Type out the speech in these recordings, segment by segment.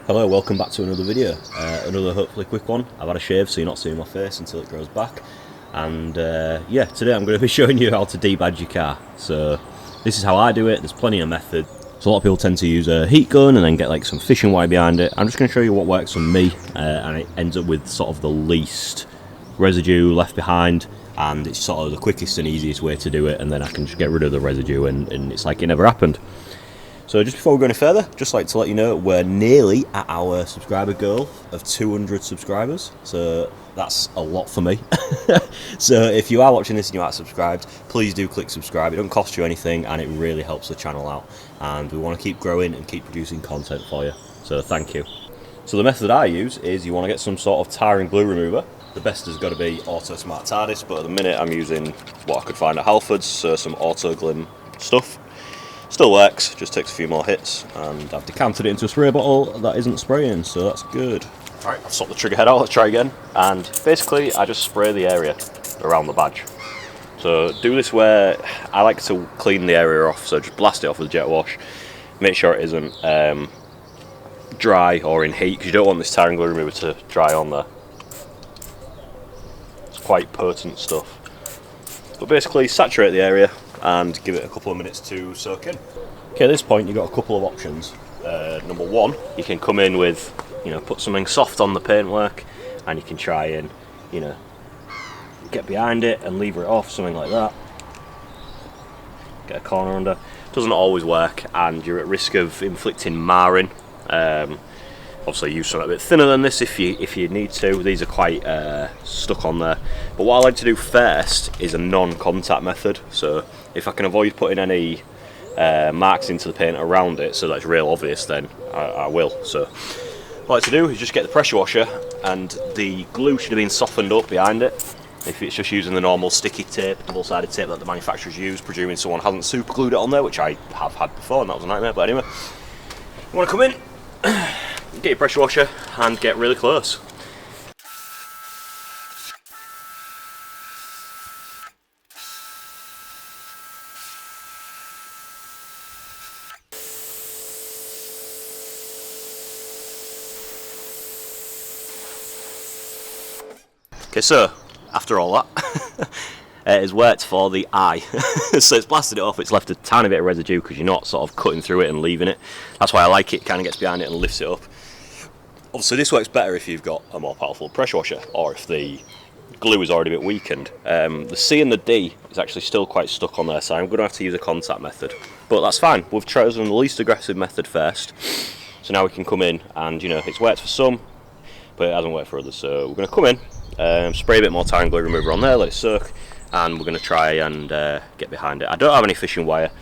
Hello, welcome back to another video. Another hopefully quick one. I've had a shave so you're not seeing my face until it grows back. And yeah, today I'm going to be showing you how to debadge your car. So this is how I do it. There's plenty of methods. So a lot of people tend to use a heat gun and then get like some fishing wire behind it. I'm just going to show you what works for me, and it ends up with sort of the least residue left behind, and it's sort of the quickest and easiest way to do it, and then I can just get rid of the residue and it's like it never happened. So just before we go any further, just like to let you know we're nearly at our subscriber goal of 200 subscribers. So that's a lot for me. So if you are watching this and you aren't subscribed, please do click subscribe. It doesn't cost you anything and it really helps the channel out. And we want to keep growing and keep producing content for you. So thank you. So the method I use is you want to get some sort of tire and glue remover. The best has got to be Auto Smart TARDIS, but at the minute I'm using what I could find at Halfords, so some Auto Glim stuff. Still works, just takes a few more hits, and I've decanted it into a spray bottle that isn't spraying, so that's good. Alright, I've swapped the trigger head out, let's try again. And basically, I just spray the area around the badge. So do this where I like to clean the area off, so just blast it off with a jet wash. Make sure it isn't dry or in heat, because you don't want this tire and glue remover to dry on there. It's quite potent stuff. But basically, saturate the area and give it a couple of minutes to soak in. Okay, at this point you've got a couple of options. Number one, you can come in with, put something soft on the paintwork, and you can try and, get behind it and lever it off, something like that. Get a corner under. Doesn't always work, and you're at risk of inflicting marring. Obviously use something a bit thinner than this if you need to. These are quite stuck on there. But what I like to do first is a non-contact method. So if I can avoid putting any marks into the paint around it so that's real obvious, then I will. So what I like to do is just get the pressure washer, and the glue should have been softened up behind it. If it's just using the normal sticky tape, double-sided tape that the manufacturers use, presuming someone hasn't super glued it on there, which I have had before and that was a nightmare. But anyway, you want to come in, get your pressure washer and get really close. Okay, so after all that, it has worked for the eye. So it's blasted it off, it's left a tiny bit of residue because you're not sort of cutting through it and leaving it. That's why I like it, kind of gets behind it and lifts it up. Obviously this works better if you've got a more powerful pressure washer, or if the glue is already a bit weakened. The C and the D is actually still quite stuck on there, so I'm going to have to use a contact method. But that's fine, we've chosen the least aggressive method first. So now we can come in and, it's worked for some, but it hasn't worked for others. So we're going to come in, spray a bit more tire and glue remover on there, let it soak, and we're going to try and get behind it. I don't have any fishing wire,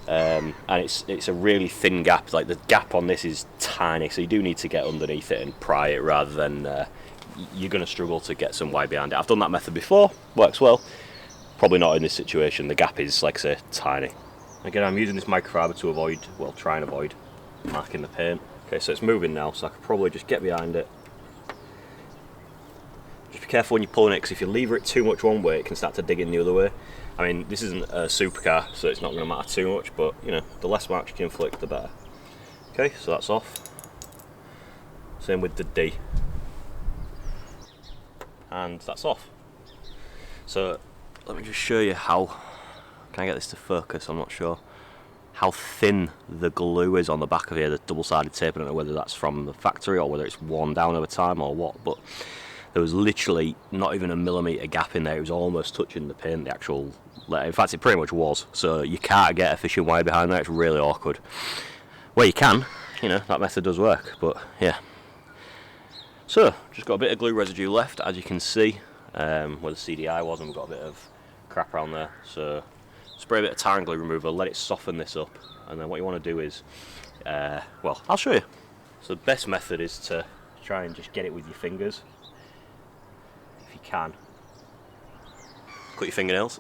and it's a really thin gap. Like, the gap on this is tiny, so you do need to get underneath it and pry it, rather than you're going to struggle to get some wire behind it. I've done that method before, works well. Probably not in this situation. The gap is, like I say, tiny. Again, I'm using this microfiber to avoid, well, try and avoid marking the paint. Okay, so it's moving now, so I could probably just get behind it. Just be careful when you're pulling it, because if you lever it too much one way, it can start to dig in the other way. I mean, this isn't a supercar, so it's not going to matter too much, but, the less marks you can inflict, the better. Okay, so that's off. Same with the D. And that's off. So, let me just show you how, can I get this to focus? I'm not sure. How thin the glue is on the back of here, the double-sided tape. I don't know whether that's from the factory or whether it's worn down over time or what, but there was literally not even a millimetre gap in there. It was almost touching the paint, the actual, in fact it pretty much was, so you can't get a fishing wire behind there. It's really awkward. Well, you can, that method does work, but yeah. So, just got a bit of glue residue left, as you can see, where the CDI was, and we've got a bit of crap around there. So spray a bit of tire and glue remover, let it soften this up, and then what you want to do is, well, I'll show you. So the best method is to try and just get it with your fingers, if you can. Cut your fingernails,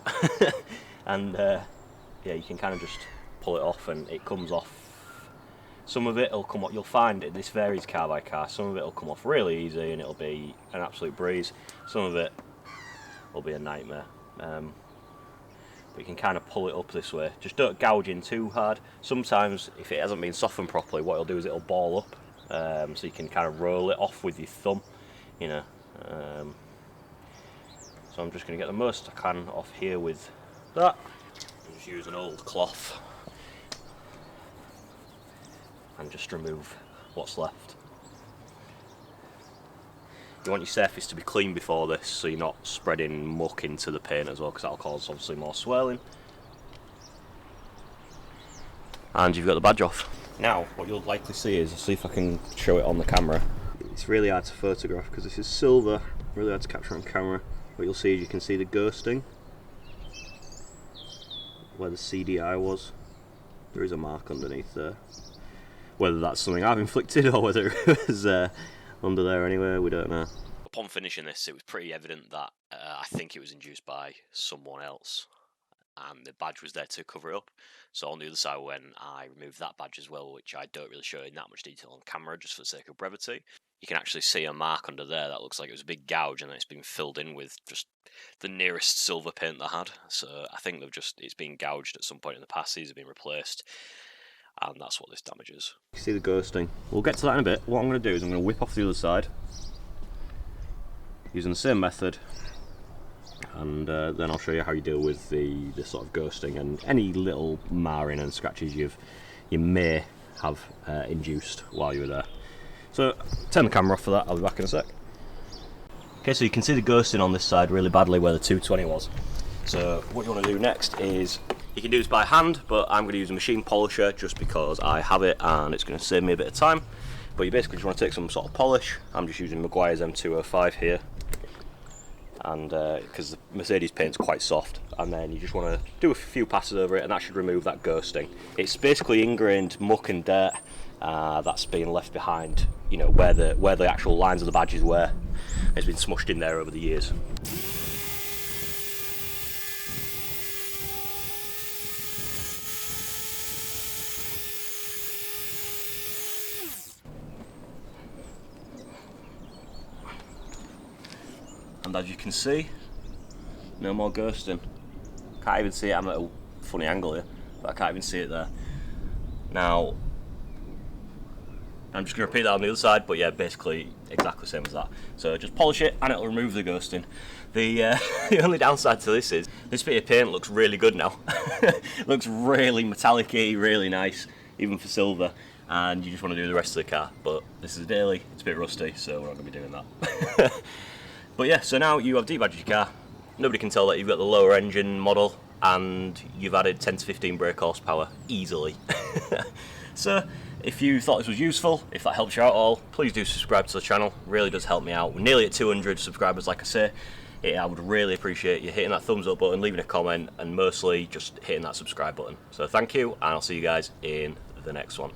and yeah, you can kind of just pull it off, and it comes off. Some of it will come off, you'll find it, this varies car by car, some of it will come off really easy and it'll be an absolute breeze. Some of it will be a nightmare. But you can kind of pull it up this way. Just don't gouge in too hard. Sometimes, if it hasn't been softened properly, what it'll do is it'll ball up so you can kind of roll it off with your thumb, you know. So I'm just going to get the most I can off here with that. Just use an old cloth and just remove what's left. You want your surface to be clean before this, so you're not spreading muck into the paint as well, because that'll cause obviously more swirling. And you've got the badge off. Now, what you'll likely see is, see if I can show it on the camera. It's really hard to photograph because this is silver, really hard to capture on camera. What you'll see is you can see the ghosting, where the CDI was. There is a mark underneath there. Whether that's something I've inflicted or whether it was under there anyway, we don't know. Upon finishing this, it was pretty evident that I think it was induced by someone else, and the badge was there to cover it up. So on the other side, when I removed that badge as well, which I don't really show in that much detail on camera just for the sake of brevity, you can actually see a mark under there that looks like it was a big gouge, and it's been filled in with just the nearest silver paint they had. So I think it's been gouged at some point in the past. These have been replaced, and that's what this damage is. You see the ghosting. We'll get to that in a bit. What I'm going to do is I'm going to whip off the other side using the same method, and then I'll show you how you deal with the sort of ghosting and any little marring and scratches you may have induced while you were there. So turn the camera off for that, I'll be back in a sec. Okay, so you can see the ghosting on this side really badly where the 220 was. So what you want to do next is, you can do this by hand, but I'm going to use a machine polisher just because I have it and it's going to save me a bit of time. But you basically just want to take some sort of polish. I'm just using Meguiar's M205 here, and because the Mercedes paint's quite soft, and then you just want to do a few passes over it and that should remove that ghosting. It's basically ingrained muck and dirt that's been left behind, you know, where the actual lines of the badges were. It's been smushed in there over the years. And as you can see, no more ghosting. Can't even see it. I'm at a funny angle here, but I can't even see it there. Now, I'm just going to repeat that on the other side, but yeah, basically exactly the same as that. So just polish it and it'll remove the ghosting. The only downside to this is, this bit of paint looks really good now. It looks really metallic-y, really nice, even for silver. And you just want to do the rest of the car, but this is a daily, it's a bit rusty, so we're not going to be doing that. But yeah, so now you have debadged your car. Nobody can tell that you've got the lower engine model, and you've added 10 to 15 brake horsepower easily. So if you thought this was useful, if that helps you out at all, please do subscribe to the channel. It really does help me out. We're nearly at 200 subscribers, like I say. I would really appreciate you hitting that thumbs up button, leaving a comment, and mostly just hitting that subscribe button. So thank you, and I'll see you guys in the next one.